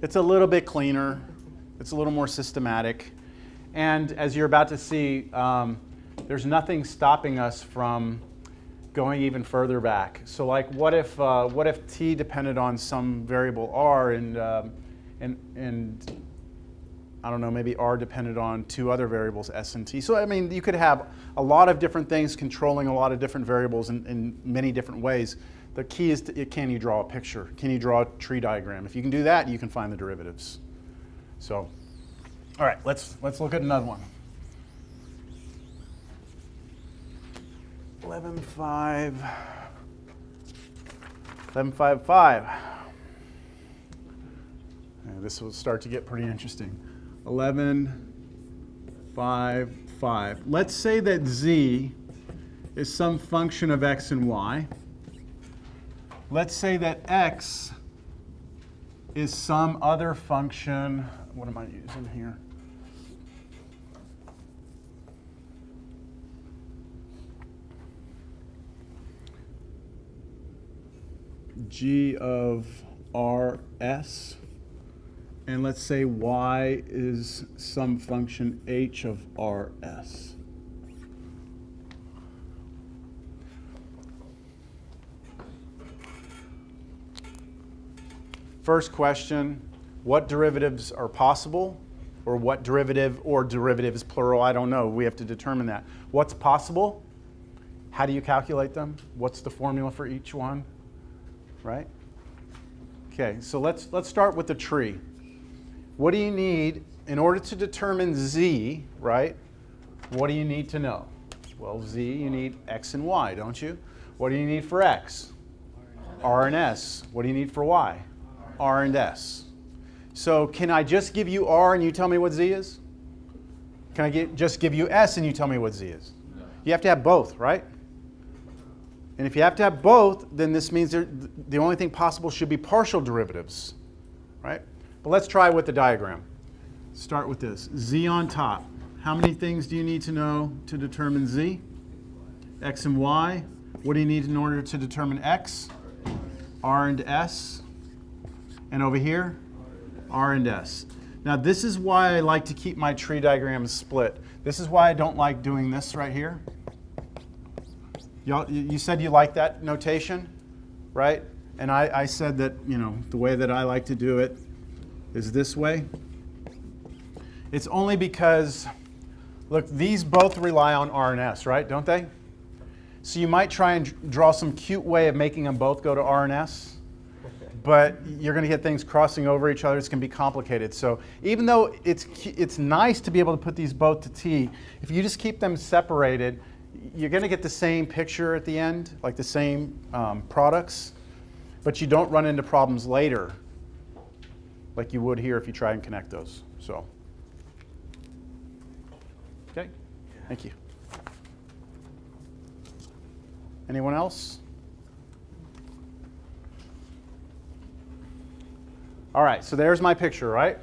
It's a little bit cleaner. It's a little more systematic. And as you're about to see, there's nothing stopping us from going even further back. So like what if t depended on some variable r and I don't know, maybe r depended on two other variables, s and t. So I mean, you could have a lot of different things controlling a lot of different variables in many different ways. The key is, can you draw a picture? Can you draw a tree diagram? If you can do that, you can find the derivatives. So, all right, let's look at another one. 11.5. This will start to get pretty interesting. 11.5. Let's say that z is some function of x and y. Let's say that x is some other function. What am I using here? G of rs. And let's say y is some function h of rs. First question, what derivatives are possible? Or what derivative, or derivatives plural, I don't know. We have to determine that. What's possible? How do you calculate them? What's the formula for each one? Right? Okay, so let's start with the tree. What do you need in order to determine z, right? What do you need to know? Well, z, you need x and y, don't you? What do you need for x? R and s. What do you need for y? R and s. So can I just give you r and you tell me what z is? Can I just give you s and you tell me what z is? No. You have to have both, right? And if you have to have both, then this means the only thing possible should be partial derivatives, right? But let's try with the diagram. Start with this. Z on top. How many things do you need to know to determine z? X and y. What do you need in order to determine x? R and s. And over here, R and s. Now this is why I like to keep my tree diagrams split. This is why I don't like doing this right here. You said you like that notation, right? And I said that, you know, the way that I like to do it is this way. It's only because, look, these both rely on R and S, right? Don't they? So you might try and draw some cute way of making them both go to R and S, but you're going to get things crossing over each other. It's going to be complicated. So even though it's nice to be able to put these both to T, if you just keep them separated, you're going to get the same picture at the end, like the same products, but you don't run into problems later like you would here if you try and connect those. So, okay, thank you. Anyone else? All right, so there's my picture, right?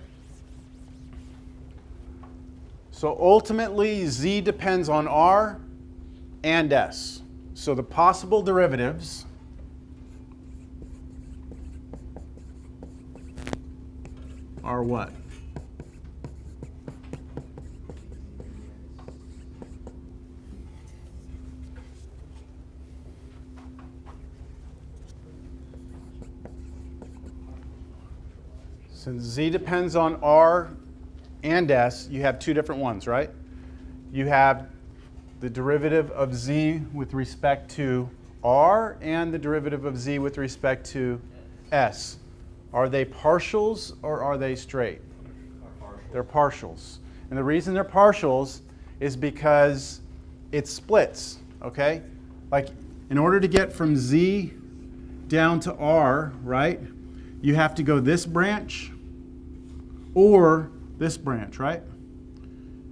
So ultimately, z depends on r and s. So the possible derivatives are what? Since z depends on r and s, you have two different ones, right? You have the derivative of z with respect to r and the derivative of z with respect to s. Are they partials or are they straight? They're partials. And the reason they're partials is because it splits, okay? Like in order to get from z down to r, right, you have to go this branch or this branch, right?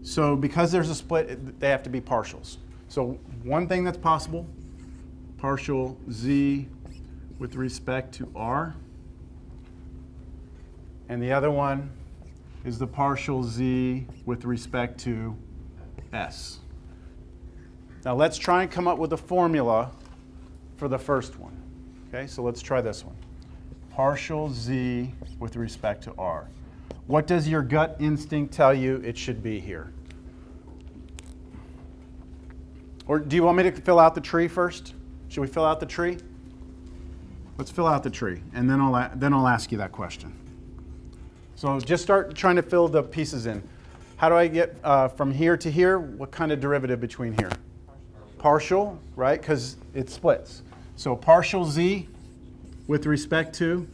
So because there's a split, they have to be partials. So one thing that's possible, partial z with respect to r. And the other one is the partial z with respect to s. Now let's try and come up with a formula for the first one. Okay, so let's try this one. partial z with respect to r. What does your gut instinct tell you it should be here? Or do you want me to fill out the tree first? Should we fill out the tree? Let's fill out the tree, and then I'll ask you that question. So just start trying to fill the pieces in. How do I get from here to here? What kind of derivative between here? Partial, right? Because it splits. So partial z with respect to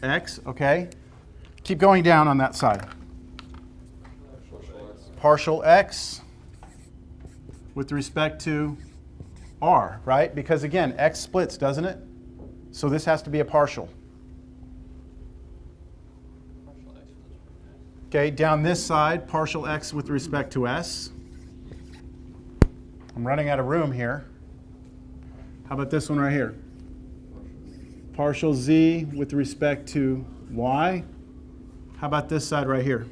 x, okay? Keep going down on that side. Partial x with respect to r, right? Because again, x splits, doesn't it? So this has to be a partial. Okay, down this side, partial x with respect to s. I'm running out of room here. How about this one right here? Partial z with respect to y. How about this side right here?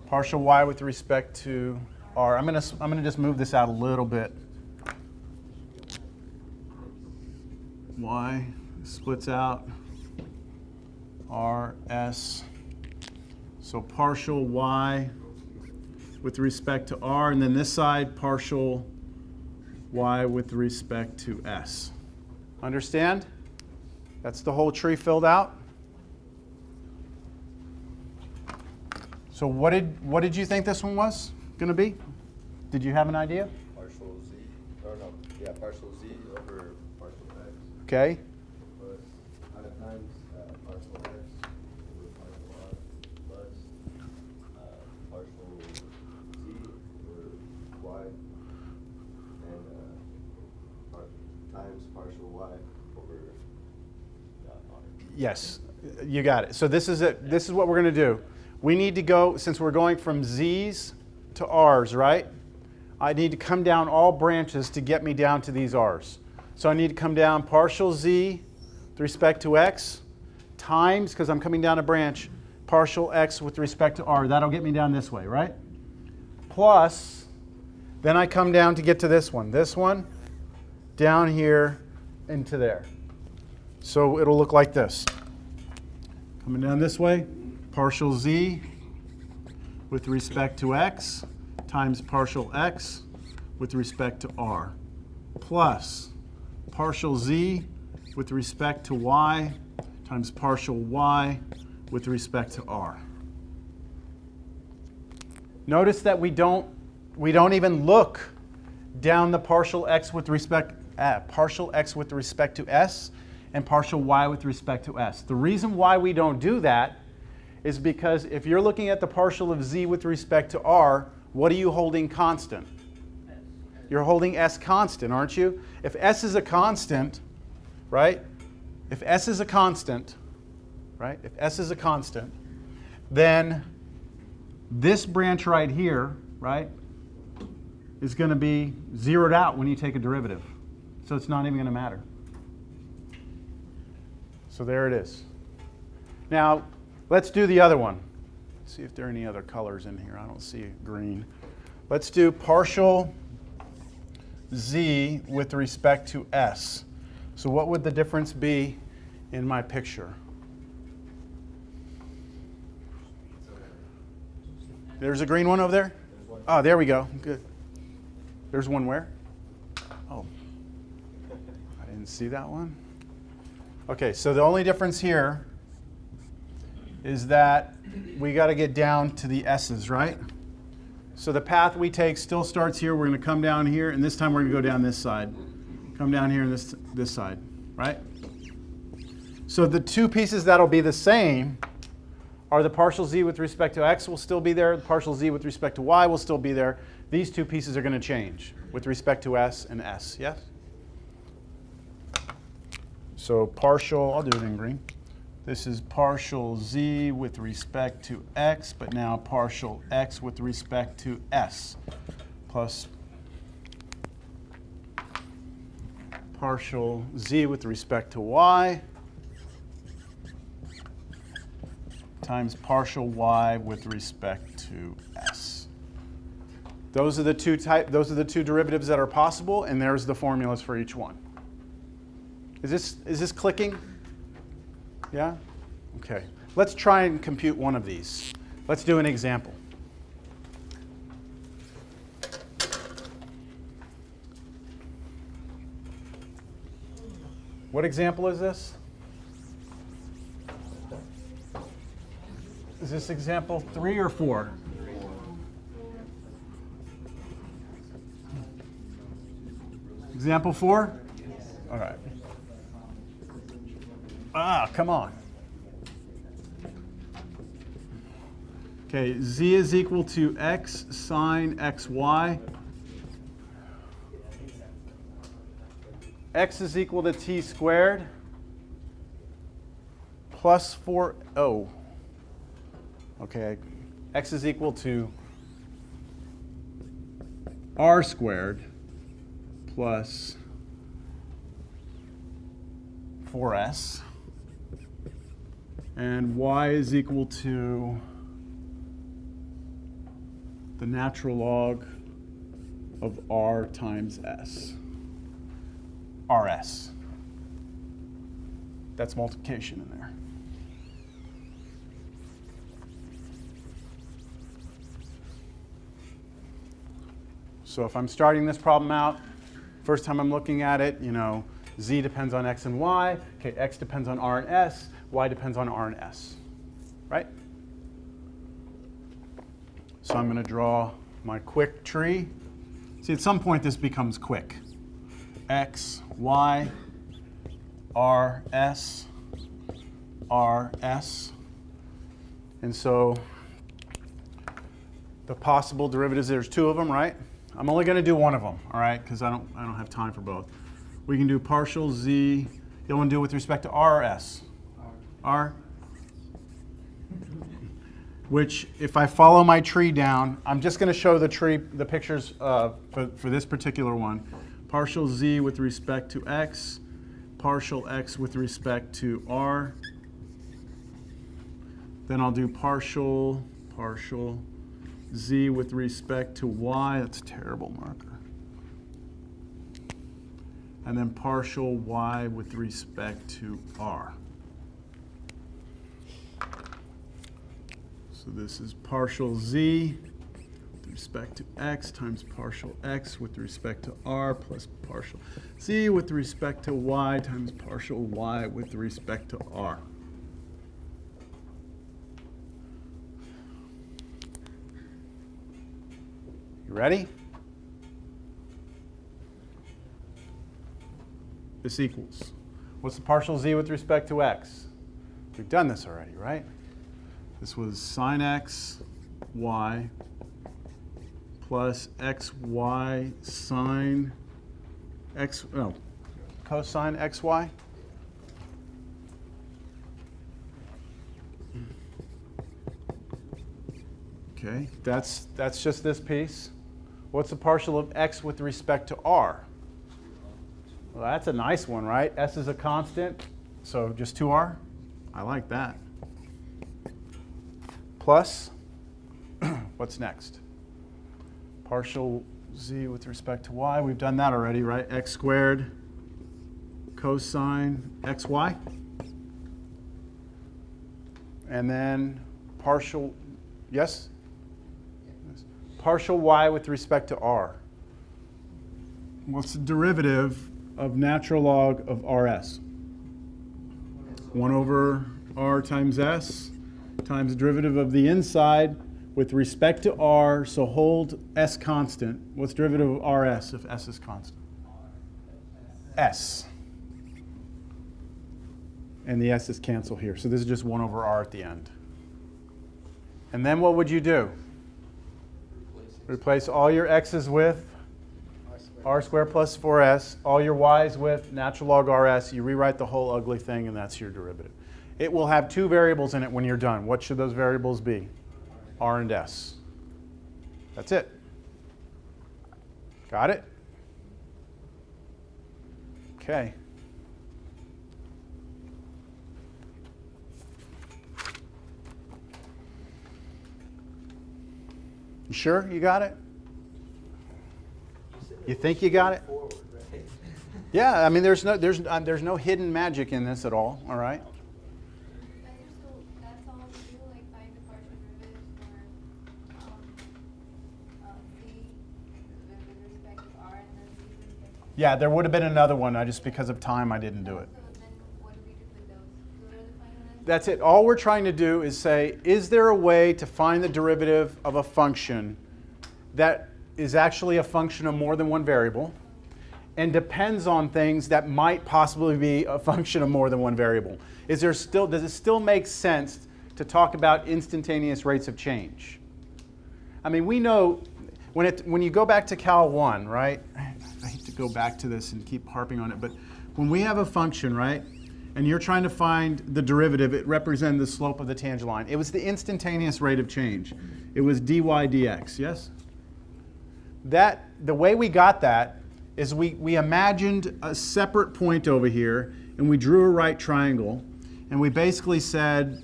Partial y with respect to r. I'm gonna just move this out a little bit. Y splits out. R, S. So partial y with respect to r, and then this side, partial y with respect to s. Understand? That's the whole tree filled out. So what did you think this one was going to be? Did you have an idea? Partial z, or no, yeah, partial z over partial x. Okay. Plus times partial x over partial r plus partial z over y and times partial y over r. Yes, you got it. So this is it. This is what we're going to do. We need to go, since we're going from z's to r's, right? I need to come down all branches to get me down to these r's. So I need to come down partial z with respect to x times, because I'm coming down a branch, partial x with respect to r. That'll get me down this way, right? Plus, then I come down to get to this one, down here, into there. So it'll look like this. Coming down this way, partial z with respect to x times partial x with respect to r, plus partial z with respect to y times partial y with respect to r. Notice that we don't even look down the partial x with respect to s and partial y with respect to s. The reason why we don't do that is because if you're looking at the partial of z with respect to r, what are you holding constant? You're holding s constant, aren't you? If s is a constant, right? If s is a constant, right? If s is a constant, then this branch right here, right, is going to be zeroed out when you take a derivative. So it's not even going to matter. So there it is. Now, let's do the other one. See if there are any other colors in here. I don't see green. Let's do partial z with respect to s. So what would the difference be in my picture? There's a green one over there? Oh, there we go. Good. There's one where? Oh, I didn't see that one. Okay, so the only difference here is that we got to get down to the s's, right? So the path we take still starts here. We're going to come down here, and this time we're going to go down this side. Come down here and this side, right? So the two pieces that'll be the same are the partial z with respect to x will still be there. The partial z with respect to y will still be there. These two pieces are going to change with respect to s and s, yes? So partial, I'll do it in green. This is partial z with respect to x, but now partial x with respect to s, plus partial z with respect to y times partial y with respect to s. Those are the two derivatives that are possible, and there's the formulas for each one. Is this clicking? Yeah? Okay. Let's try and compute one of these. Let's do an example. What example is this? Is this example 3 or 4? Example 4? All right. Ah, come on. Okay, z is equal to x sine xy. X is equal to t squared plus 4o. Okay, x is equal to r squared plus 4s. And y is equal to the natural log of r times s. rs. That's multiplication in there. So if I'm starting this problem out, first time I'm looking at it, z depends on x and y. Okay, x depends on r and s. Y depends on r and s, right? So I'm going to draw my quick tree. See, at some point this becomes quick. X, Y, R, S, R, S. And so the possible derivatives, there's 2 of them, right? I'm only going to do one of them, all right, because I don't have time for both. We can do partial z. You want to do it with respect to R or S? R. Which, if I follow my tree down, I'm just going to show the pictures for this particular one. Partial z with respect to x, partial x with respect to r. Then I'll do partial z with respect to y. That's a terrible marker. And then partial y with respect to r. So this is partial z with respect to x times partial x with respect to r plus partial z with respect to y times partial y with respect to r. You ready? This equals. What's the partial z with respect to x? We've done this already, right? This was sine x, y, plus xy sine x, no, cosine xy. Okay, that's just this piece. What's the partial of x with respect to r? Well, that's a nice one, right? S is a constant, so just 2r. I like that. Plus, what's next? Partial z with respect to y. We've done that already, right? X squared cosine xy. And then partial, yes? Partial y with respect to r. What's the derivative of natural log of rs? 1 over r times s times the derivative of the inside with respect to r, so hold s constant. What's the derivative of rs if s is constant? S. And the s's cancel here. So this is just 1 over r at the end. And then what would you do? Replace all your x's with r squared plus 4s, all your y's with natural log rs. You rewrite the whole ugly thing, and that's your derivative. It will have 2 variables in it when you're done. What should those variables be? R and s. That's it. Got it? Okay. You sure you got it? You think you got it? Yeah, I mean, there's no hidden magic in this at all. All right. So that's all we do, like find the partial derivatives for z with respect to r and then z with respect to Yeah, there would have been another one. Just because of time, I didn't do it. So then what do we do with those? Those are the final answers? That's it. All we're trying to do is say, is there a way to find the derivative of a function that is actually a function of more than one variable and depends on things that might possibly be a function of more than one variable? Does it still make sense to talk about instantaneous rates of change? I mean, we know when you go back to Cal 1, right? I hate to go back to this and keep harping on it, but when we have a function, right, and you're trying to find the derivative, it represented the slope of the tangent line. It was the instantaneous rate of change. It was dy dx, yes? The way we got that is we imagined a separate point over here, and we drew a right triangle, and we basically said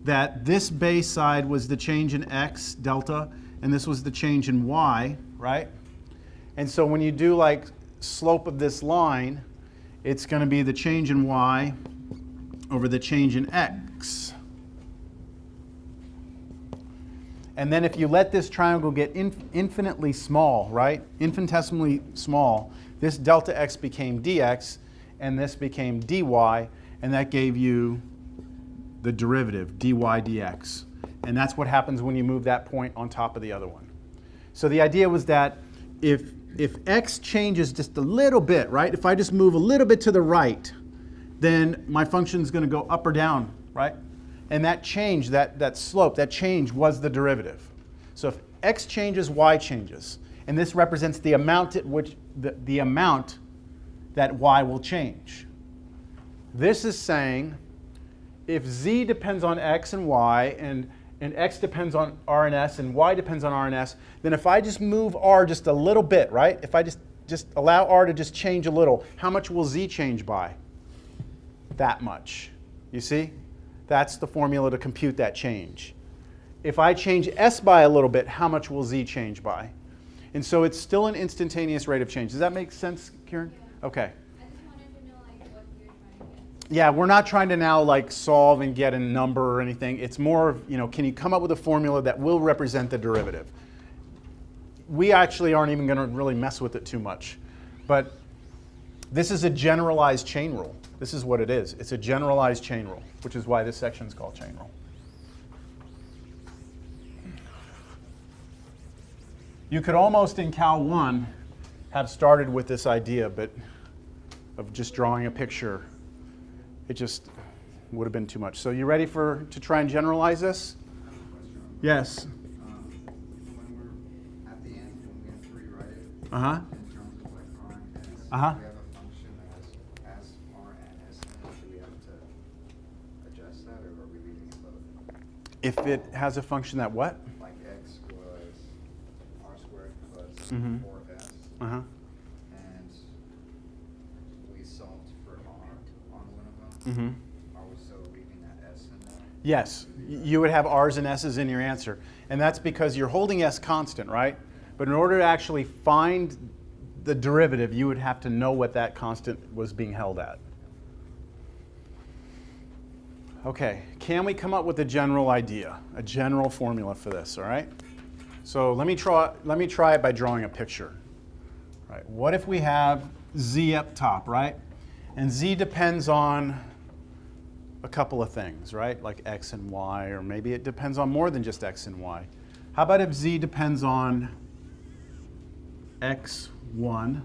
that this base side was the change in x, delta, and this was the change in y, right? And so when you do like slope of this line, it's going to be the change in y over the change in x. And then if you let this triangle get infinitely small, right? Infinitesimally small, this delta x became dx, and this became dy, and that gave you the derivative, dy dx. And that's what happens when you move that point on top of the other one. So the idea was that if x changes just a little bit, right? If I just move a little bit to the right, then my function is going to go up or down, right? And that change, that slope, that change was the derivative. So if x changes, y changes. And this represents the amount at which the amount that y will change. This is saying if z depends on x and y, and x depends on r and s, and y depends on r and s, then if I just move r just a little bit, right? If I just allow r to just change a little, how much will z change by? That much. You see? That's the formula to compute that change. If I change s by a little bit, how much will z change by? And so it's still an instantaneous rate of change. Does that make sense, Kieran? Yeah. Okay. I just wanted to know like what you're trying to get. Yeah, we're not trying to now like solve and get a number or anything. It's more of, can you come up with a formula that will represent the derivative? We actually aren't even going to really mess with it too much. But this is a generalized chain rule. This is what it is. It's a generalized chain rule, which is why this section is called chain rule. You could almost in Cal 1 have started with this idea, but of just drawing a picture, it just would have been too much. So you ready to try and generalize this? Yes. When we're at the end, when we have to rewrite it, Uh-huh. in terms of like r and s, Uh-huh. we have a function that has s, r, and s in it. Do we have to adjust that, or are we leaving it both? If it has a function that what? Like x was r squared plus Mhm. 4s, Uh-huh. and we solved for r on one of them. Mm-hmm. Are we still leaving that s in there? Yes, you would have r's and s's in your answer. And that's because you're holding s constant, right? But in order to actually find the derivative, you would have to know what that constant was being held at. Okay, can we come up with a general idea, a general formula for this, all right? So let me try it by drawing a picture. Right, what if we have z up top, right? And z depends on a couple of things, right? Like x and y, or maybe it depends on more than just x and y. How about if z depends on x1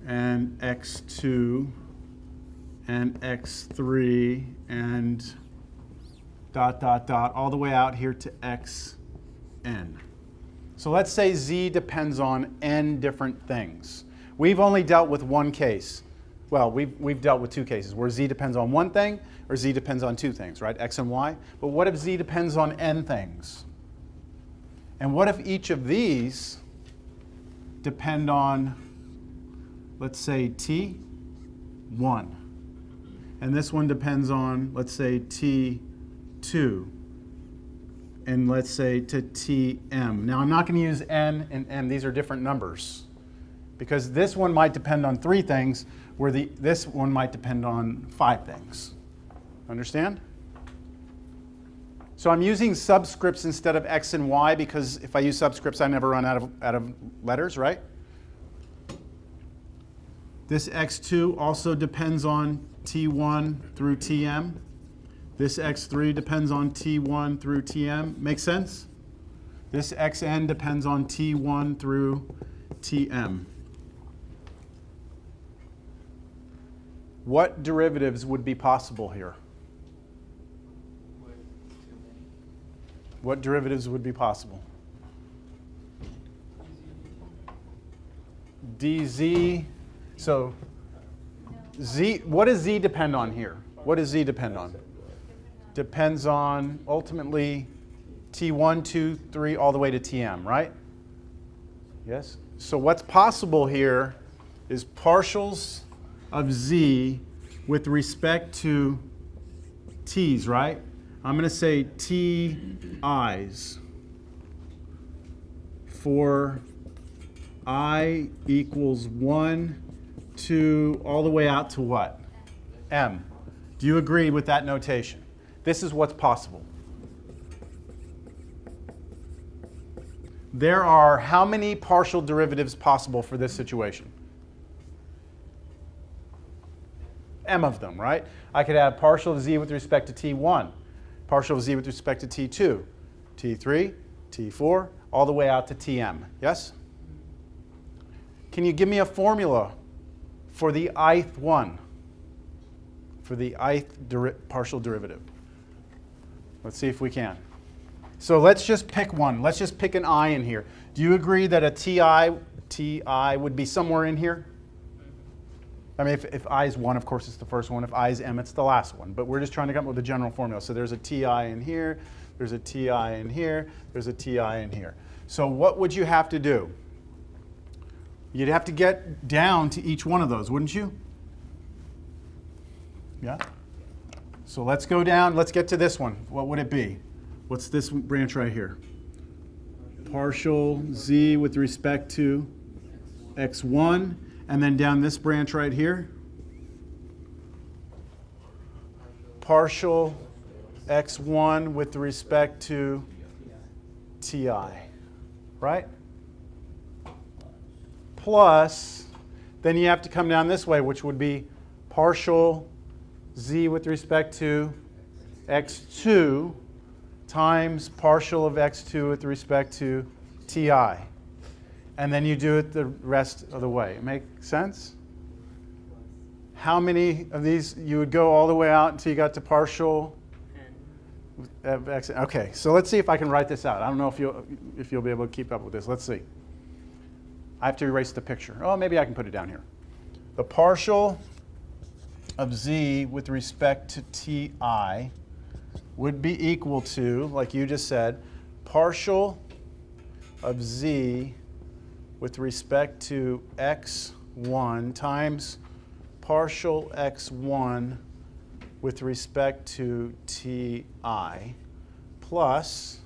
and x2 and x3 and ... all the way out here to xn. So let's say z depends on n different things. We've only dealt with one case. Well, we've dealt with two cases where z depends on one thing or z depends on two things, right? X and y. But what if z depends on n things? And what if each of these depend on, let's say, t1? And this one depends on, let's say, t2. And let's say to tm. Now, I'm not going to use n and m. These are different numbers. Because this one might depend on 3 things, where this one might depend on 5 things. Understand? So I'm using subscripts instead of x and y because if I use subscripts, I never run out of letters, right? This x2 also depends on t1 through tm. This x3 depends on t1 through tm. Make sense? This xn depends on t1 through tm. What derivatives would be possible here? What derivatives would be possible? dz. So z. What does z depend on here? What does z depend on? Depends on ultimately t1, 2, 3, all the way to tm, right? Yes. So what's possible here is partials of z with respect to t's, right? I'm going to say ti's for I equals 1, 2, all the way out to what? M. Do you agree with that notation? This is what's possible. There are how many partial derivatives possible for this situation? M of them, right? I could have partial of z with respect to t1, partial of z with respect to t2, t3, t4, all the way out to tm. Yes? Can you give me a formula for the ith one? For the ith partial derivative. Let's see if we can. So let's just pick one. Let's just pick an I in here. Do you agree that a ti would be somewhere in here? I mean, if I is 1, of course, it's the first one. If I is m, it's the last one. But we're just trying to come up with a general formula. So there's a ti in here. There's a ti in here. There's a ti in here. So what would you have to do? You'd have to get down to each one of those, wouldn't you? Yeah? So let's go down. Let's get to this one. What would it be? What's this branch right here? Partial z with respect to x1. And then down this branch right here. Partial x1 with respect to ti. Right? Plus, then you have to come down this way, which would be partial z with respect to x2 times partial of x2 with respect to ti. And then you do it the rest of the way. Make sense? How many of these? You would go all the way out until you got to partial of x. Okay, so let's see if I can write this out. I don't know if you'll be able to keep up with this. Let's see. I have to erase the picture. Oh, maybe I can put it down here. The partial of z with respect to ti would be equal to, like you just said, partial of z with respect to x1 times partial x1 with respect to ti plus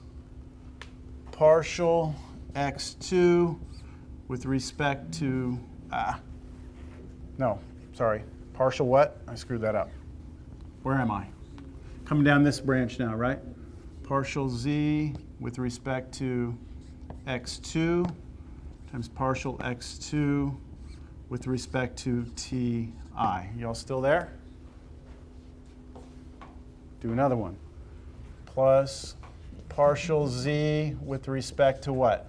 partial x2 with respect to, partial what? I screwed that up. Where am I? Coming down this branch now, right? Partial z with respect to x2 times partial x2 with respect to ti. Y'all still there? Do another one. Plus partial z with respect to what?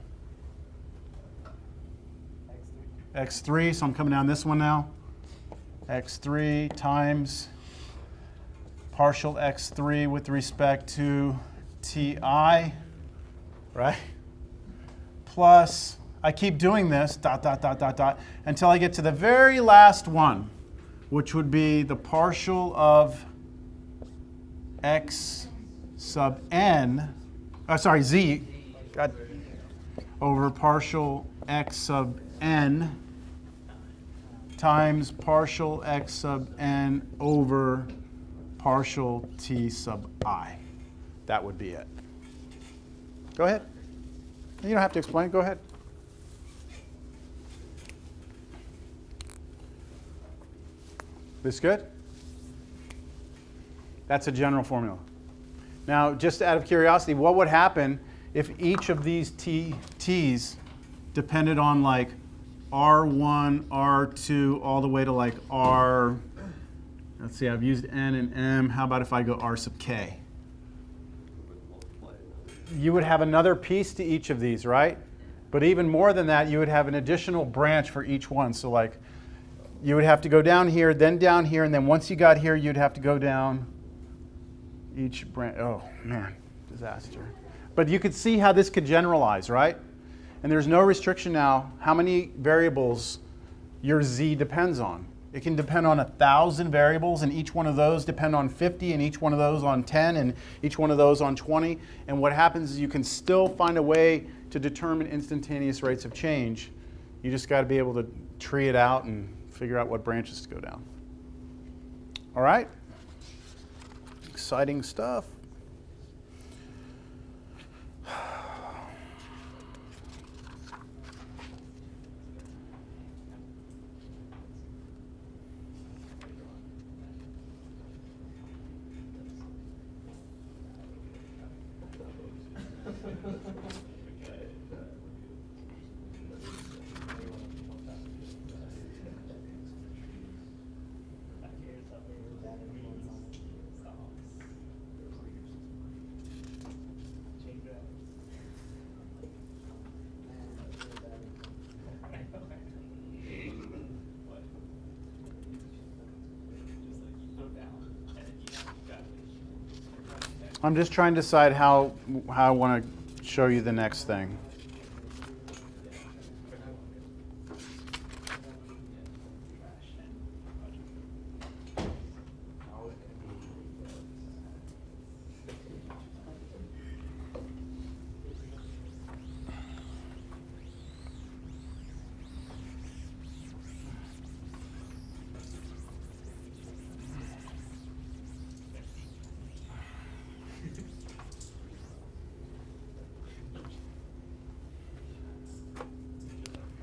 x3, so I'm coming down this one now. x3 times partial x3 with respect to ti, right? Plus, I keep doing this, dot, dot, dot, dot, dot, until I get to the very last one, which would be the partial of x sub n, z, over partial x sub n times partial x sub n over partial t sub I. That would be it. Go ahead. You don't have to explain. Go ahead. This good? That's a general formula. Now, just out of curiosity, what would happen if each of these t's depended on like R1, R2, all the way to like R, let's see, I've used N and M. How about if I go R sub K? You would have another piece to each of these, right? But even more than that, you would have an additional branch for each one. So like, you would have to go down here, and then once you got here, you'd have to go down each branch. Oh man, disaster. But you could see how this could generalize, right? And there's no restriction now how many variables your z depends on. It can depend on 1,000 variables, and each one of those depend on 50, and each one of those on 10, and each one of those on 20. And what happens is you can still find a way to determine instantaneous rates of change. You just got to be able to tree it out and figure out what branches to go down. All right? Exciting stuff. I'm just trying to decide how I want to show you the next thing.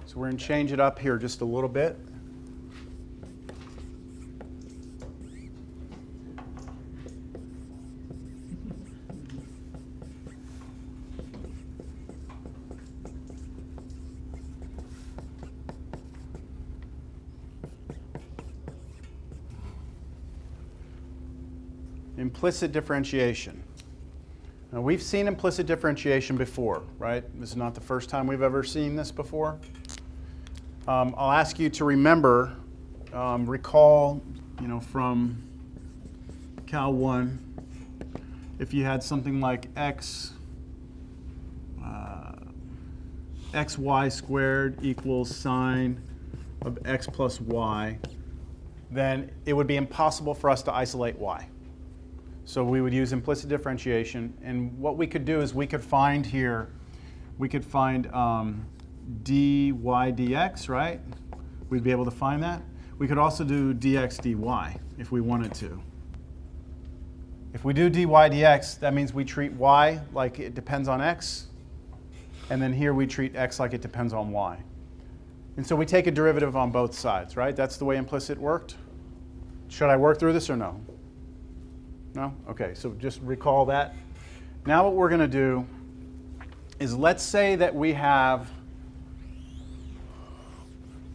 So we're going to change it up here just a little bit. Implicit differentiation. Now we've seen implicit differentiation before, right? This is not the first time we've ever seen this before. I'll ask you to remember, recall, from Cal 1, if you had something like xy squared equals sine of x plus y, then it would be impossible for us to isolate y. So we would use implicit differentiation, and what we could do is we could find here, dy dx, right? We'd be able to find that. We could also do dx dy if we wanted to. If we do dy dx, that means we treat y like it depends on x, and then here we treat x like it depends on y. And so we take a derivative on both sides, right? That's the way implicit worked. Should I work through this or no? No? Okay, so just recall that. Now what we're going to do is, let's say that we have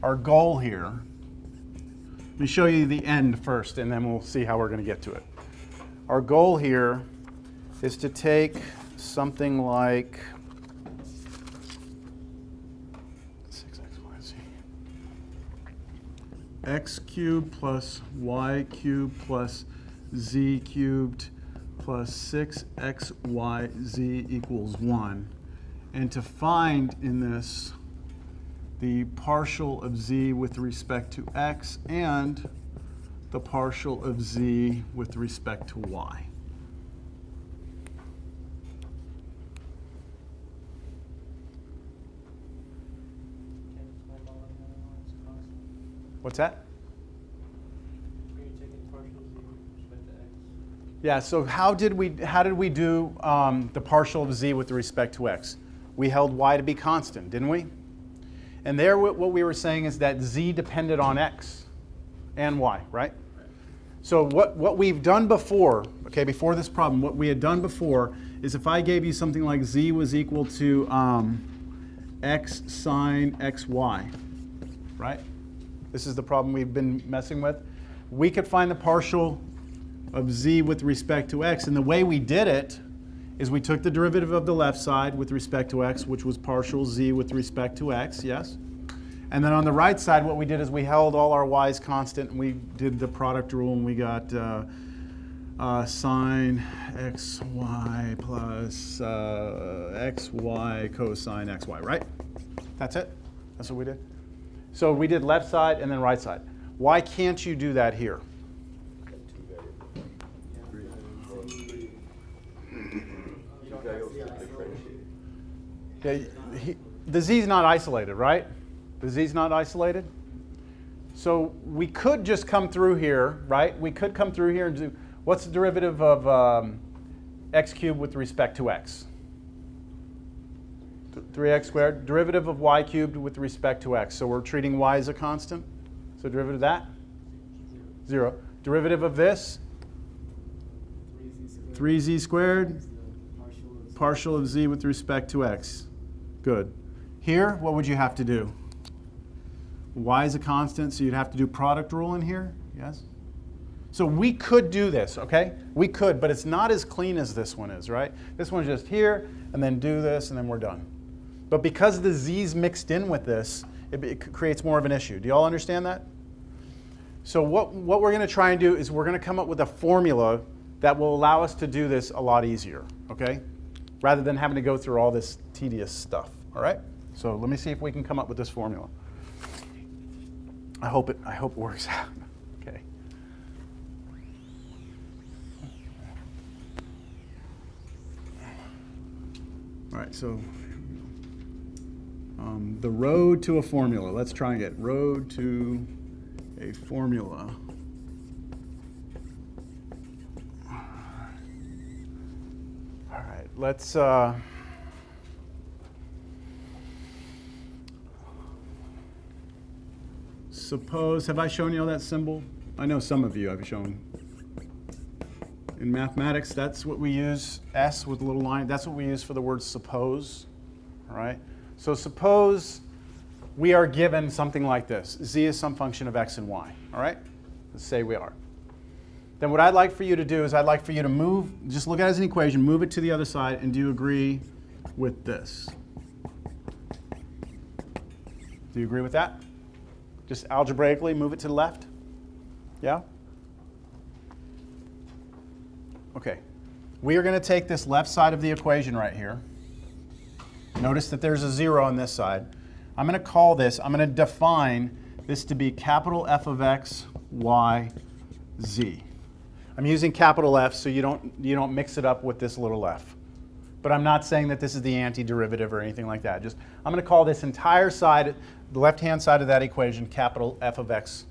our goal here. Let me show you the end first, and then we'll see how we're going to get to it. Our goal here is to take something like 6x, y, z. X cubed plus y cubed plus z cubed plus 6xyz equals 1. And to find in this the partial of z with respect to x and the partial of z with respect to y. What's that? Yeah, so how did we do the partial of z with respect to x? We held y to be constant, didn't we? And there what we were saying is that z depended on x and y, right? So what we've done before, okay, before this problem, what we had done before is if I gave you something like z was equal to x sine xy, right? This is the problem we've been messing with. We could find the partial of z with respect to x, and the way we did it is we took the derivative of the left side with respect to x, which was partial z with respect to x, yes? And then on the right side, what we did is we held all our y's constant, and we did the product rule, and we got sine xy plus xy cosine xy, right? That's it? That's what we did? So we did left side and then right side. Why can't you do that here? Okay, the z's not isolated, right? The z's not isolated. So we could just come through here, right? We could come through here and do, what's the derivative of x cubed with respect to x? 3x squared. Derivative of y cubed with respect to x. So we're treating y as a constant. So derivative of that? 0. Derivative of this? 3z squared. Partial of z with respect to x. Good. Here, what would you have to do? Y is a constant, so you'd have to do product rule in here, yes? So we could do this, okay? We could, but it's not as clean as this one is, right? This one's just here, and then do this, and then we're done. But because the z's mixed in with this, it creates more of an issue. Do you all understand that? So what we're going to try and do is we're going to come up with a formula that will allow us to do this a lot easier, okay? Rather than having to go through all this tedious stuff, all right? So let me see if we can come up with this formula. I hope it works out. Okay. All right, so the road to a formula. Let's try and get road to a formula. All right, let's suppose, have I shown you all that symbol? I know some of you I've shown. In mathematics, that's what we use, S with a little line, that's what we use for the word suppose, all right? So suppose we are given something like this. Z is some function of x and y, all right? Let's say we are. Then what I'd like for you to do is I'd like for you to move, just look at it as an equation, move it to the other side, and do you agree with this? Do you agree with that? Just algebraically move it to the left? Yeah? Okay. We are going to take this left side of the equation right here. Notice that there's a 0 on this side. I'm going to call this, I'm going to define this to be capital F of x, y, z. I'm using capital F so you don't mix it up with this little f. But I'm not saying that this is the antiderivative or anything like that. Just I'm going to call this entire side, the left-hand side of that equation, capital F of x,